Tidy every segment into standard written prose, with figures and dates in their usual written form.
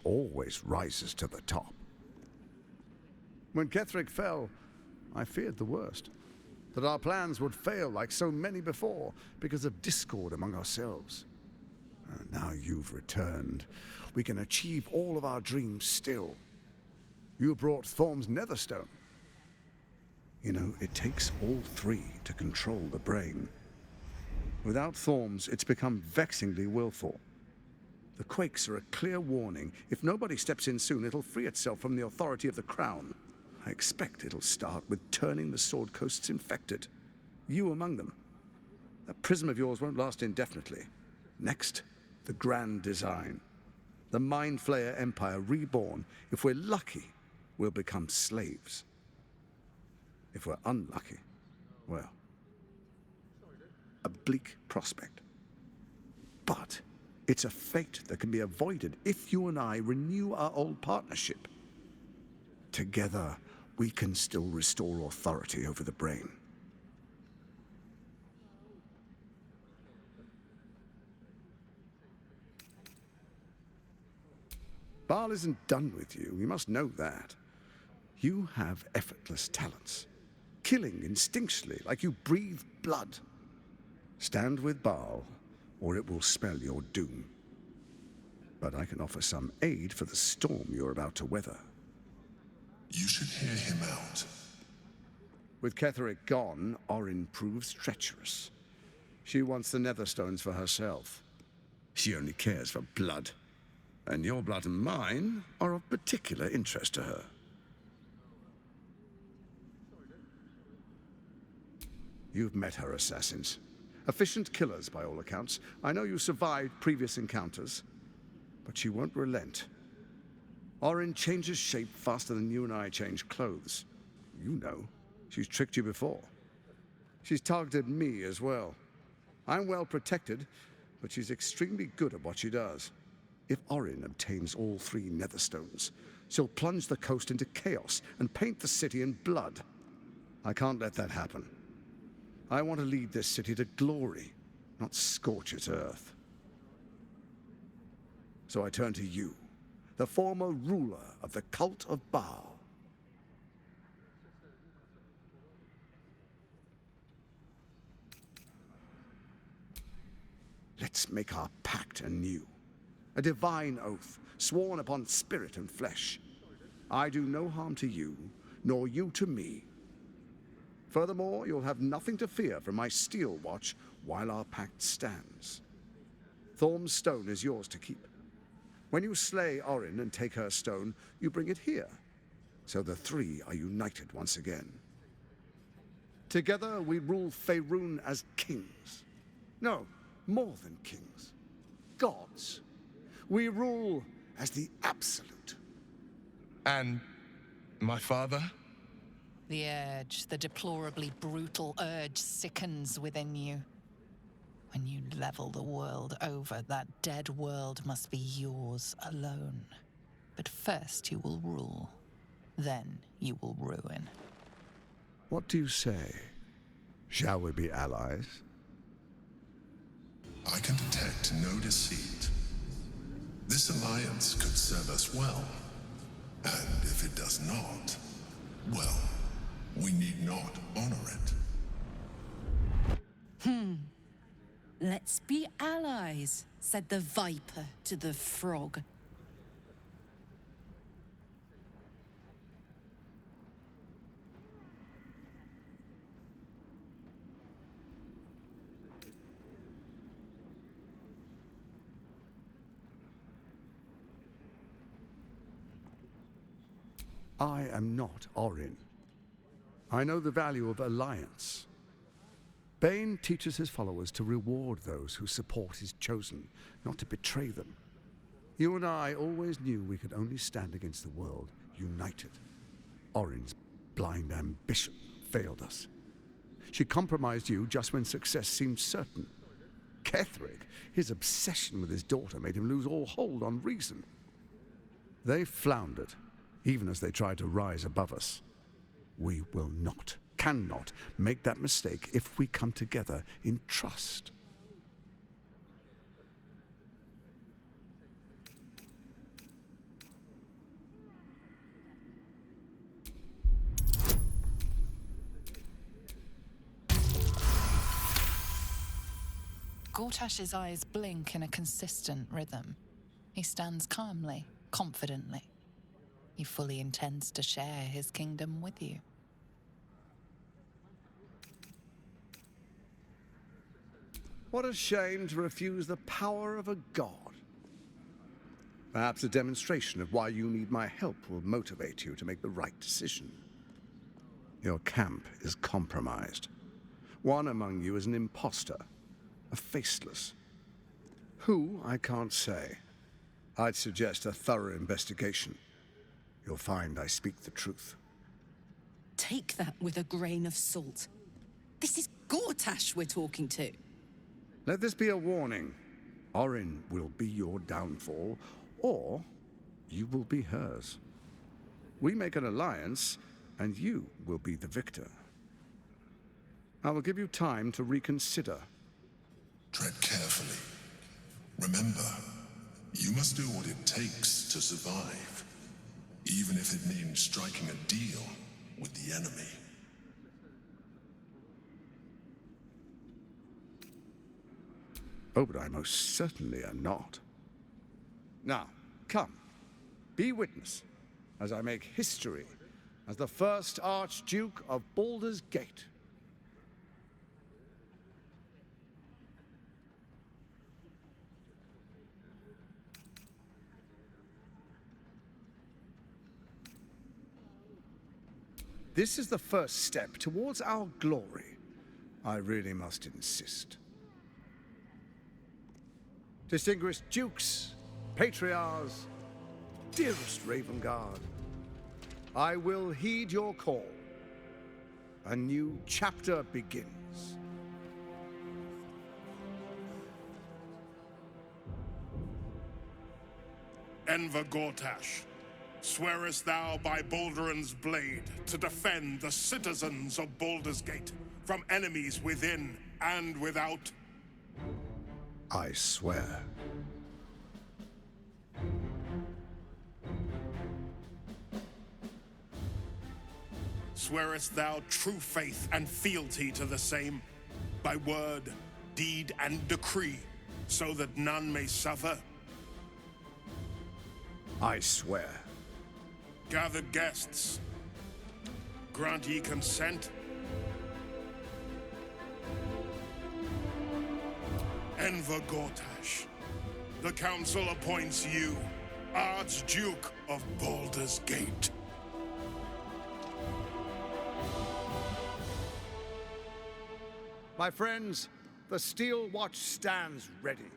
always rises to the top. When Ketheric fell, I feared the worst. That our plans would fail like so many before because of discord among ourselves. Now you've returned. We can achieve all of our dreams still. You brought Thorm's Netherstone. You know, it takes all three to control the brain. Without Thorm's, it's become vexingly willful. The quakes are a clear warning. If nobody steps in soon, it'll free itself from the authority of the Crown. I expect it'll start with turning the Sword Coasts infected. You among them. That prism of yours won't last indefinitely. Next, the grand design. The Mind Flayer Empire reborn. If we're lucky, we'll become slaves. If we're unlucky, well, a bleak prospect. But it's a fate that can be avoided if you and I renew our old partnership. Together, we can still restore authority over the brain. Baal isn't done with you, you must know that. You have effortless talents, killing instinctually like you breathe blood. Stand with Baal, or it will spell your doom. But I can offer some aid for the storm you're about to weather. You should hear him out. With Ketheric gone, Orin proves treacherous. She wants the Netherstones for herself. She only cares for blood. And your blood and mine are of particular interest to her. You've met her assassins. Efficient killers, by all accounts. I know you survived previous encounters, but she won't relent. Orin changes shape faster than you and I change clothes. You know, she's tricked you before. She's targeted me as well. I'm well protected, but she's extremely good at what she does. If Orin obtains all three Netherstones, she'll plunge the coast into chaos and paint the city in blood. I can't let that happen. I want to lead this city to glory, not scorch its earth. So I turn to you, the former ruler of the cult of Baal. Let's make our pact anew. A divine oath, sworn upon spirit and flesh. I do no harm to you, nor you to me. Furthermore, you'll have nothing to fear from my steel watch while our pact stands. Thorm's stone is yours to keep. When you slay Orin and take her stone, you bring it here, so the three are united once again. Together we rule Faerun as kings. No, more than kings. Gods. We rule as the Absolute. And my father? The urge, the deplorably brutal urge sickens within you. When you level the world over, that dead world must be yours alone. But first you will rule. Then you will ruin. What do you say? Shall we be allies? I can detect no deceit. This alliance could serve us well. And if it does not, well, we need not honor it. Let's be allies, said the viper to the frog. I am not Orin. I know the value of alliance. Bane teaches his followers to reward those who support his chosen, not to betray them. You and I always knew we could only stand against the world united. Orin's blind ambition failed us. She compromised you just when success seemed certain. Ketheric, his obsession with his daughter made him lose all hold on reason. They floundered, even as they tried to rise above us. We will not, cannot, make that mistake if we come together in trust. Gortash's eyes blink in a consistent rhythm. He stands calmly, confidently. He fully intends to share his kingdom with you. What a shame to refuse the power of a god. Perhaps a demonstration of why you need my help will motivate you to make the right decision. Your camp is compromised. One among you is an imposter, a faceless. Who, I can't say. I'd suggest a thorough investigation. You'll find I speak the truth. Take that with a grain of salt. This is Gortash we're talking to. Let this be a warning. Orin will be your downfall, or you will be hers. We make an alliance, and you will be the victor. I will give you time to reconsider. Tread carefully. Remember, you must do what it takes to survive, even if it means striking a deal with the enemy. Oh, but I most certainly am not. Now, come, be witness, as I make history as the first Archduke of Baldur's Gate. This is the first step towards our glory. I really must insist. Distinguished dukes, patriarchs, dearest Ravengard, I will heed your call. A new chapter begins. Enver Gortash, swearest thou by Balduran's blade to defend the citizens of Baldur's Gate from enemies within and without? I swear. Swearest thou true faith and fealty to the same, by word, deed, and decree, so that none may suffer? I swear. Gathered guests, grant ye consent? Enver Gortash, the council appoints you Archduke of Baldur's Gate. My friends, the Steel Watch stands ready.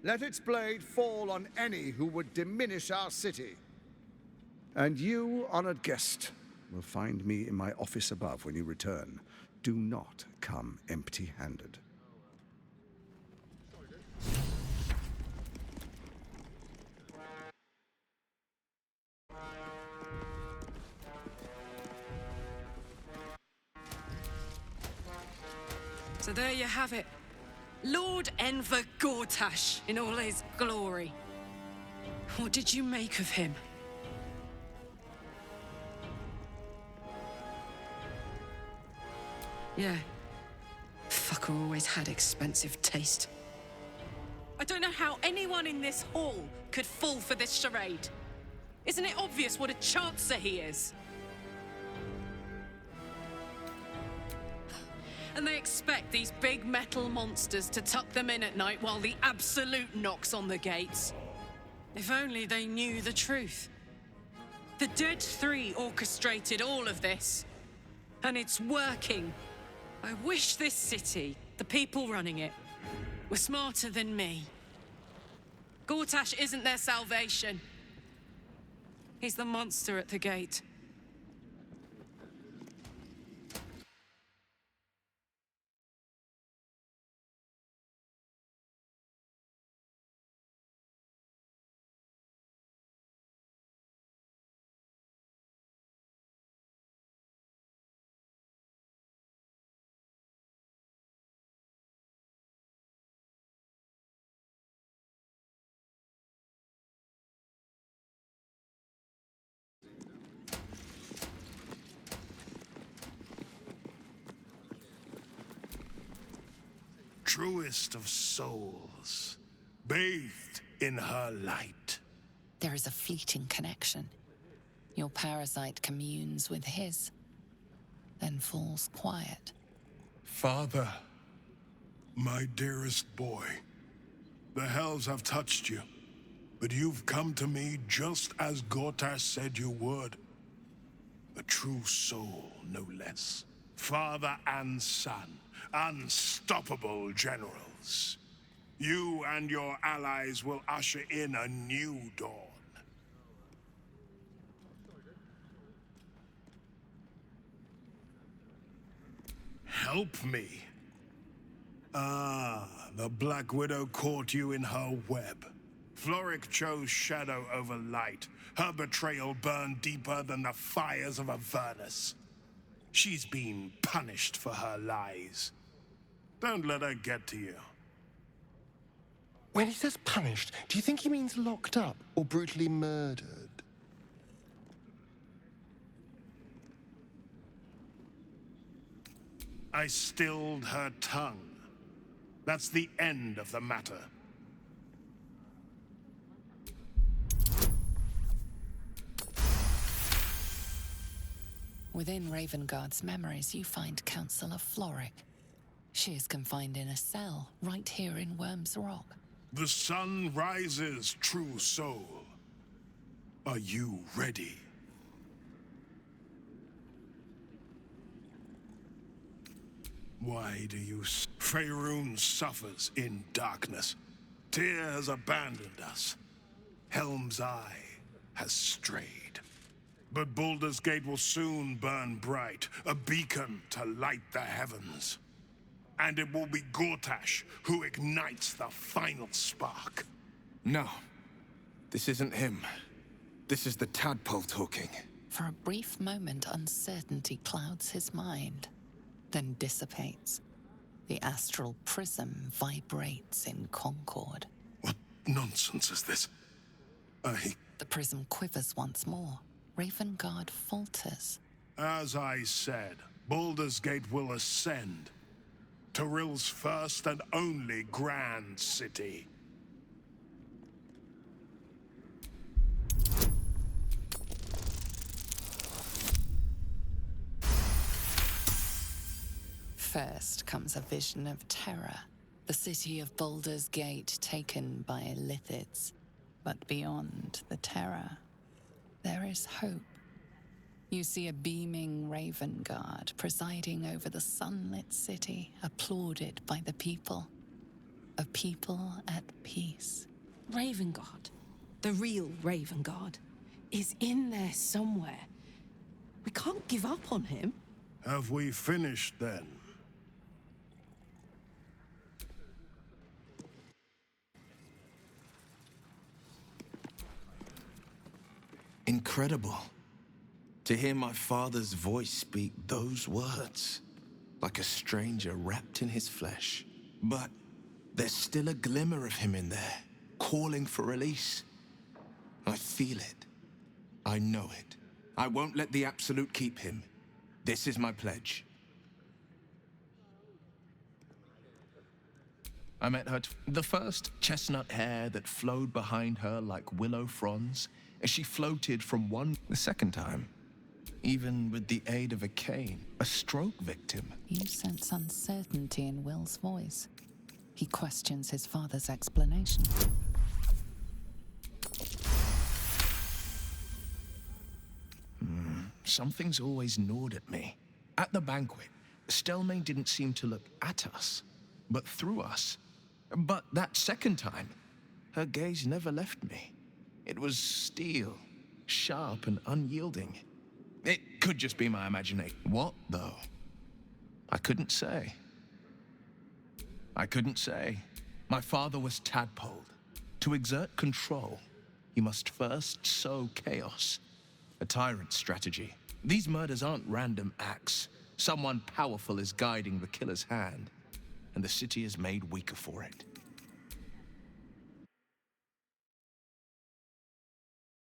Let its blade fall on any who would diminish our city. And you, honored guest, will find me in my office above when you return. Do not come empty-handed. So there you have it. Lord Enver Gortash in all his glory. What did you make of him? Yeah. Fucker always had expensive taste. I don't know how anyone in this hall could fall for this charade. Isn't it obvious what a chancer he is? And they expect these big metal monsters to tuck them in at night while the Absolute knocks on the gates. If only they knew the truth. The Dead Three orchestrated all of this. And it's working. I wish this city, the people running it, were smarter than me. Gortash isn't their salvation. He's the monster at the gate. truest of souls, bathed in her light. There is a fleeting connection. Your parasite communes with his, then falls quiet. Father, my dearest boy, the hells have touched you, but you've come to me just as Gortash said you would. A true soul, no less. Father and son, unstoppable generals. You and your allies will usher in a new dawn. Help me. Ah, the Black Widow caught you in her web. Floric chose shadow over light. Her betrayal burned deeper than the fires of Avernus. She's been punished for her lies. Don't let her get to you. When he says punished, do you think he means locked up or brutally murdered? I stilled her tongue. That's the end of the matter. Within Ravengard's memories, you find Councillor Floric. She is confined in a cell right here in Worm's Rock. The sun rises, true soul. Are you ready? Why do you... Faerun suffers in darkness. Tyr has abandoned us. Helm's Eye has strayed. But Baldur's Gate will soon burn bright, a beacon to light the heavens. And it will be Gortash who ignites the final spark. No. This isn't him. This is the tadpole talking. For a brief moment, uncertainty clouds his mind, then dissipates. The astral prism vibrates in concord. What nonsense is this? The prism quivers once more. Ravengard falters. As I said, Baldur's Gate will ascend. Torill's first and only grand city. First comes a vision of terror. The city of Baldur's Gate taken by Lithids. But beyond the terror, there is hope. You see a beaming Ravengard presiding over the sunlit city, applauded by the people. A people at peace. Ravengard, the real Ravengard, is in there somewhere. We can't give up on him. Have we finished then? Incredible. To hear my father's voice speak those words, like a stranger wrapped in his flesh. But there's still a glimmer of him in there, calling for release. I feel it. I know it. I won't let the Absolute keep him. This is my pledge. I met her, the first chestnut hair that flowed behind her like willow fronds as she floated from one. The second time, even with the aid of a cane, a stroke victim. You sense uncertainty in Will's voice. He questions his father's explanation. Something's always gnawed at me. At the banquet, Stelmane didn't seem to look at us, but through us. But that second time, her gaze never left me. It was steel, sharp and unyielding. It could just be my imagination. What, though? I couldn't say. I couldn't say. My father was tadpoled. To exert control, you must first sow chaos. A tyrant's strategy. These murders aren't random acts. Someone powerful is guiding the killer's hand, and the city is made weaker for it.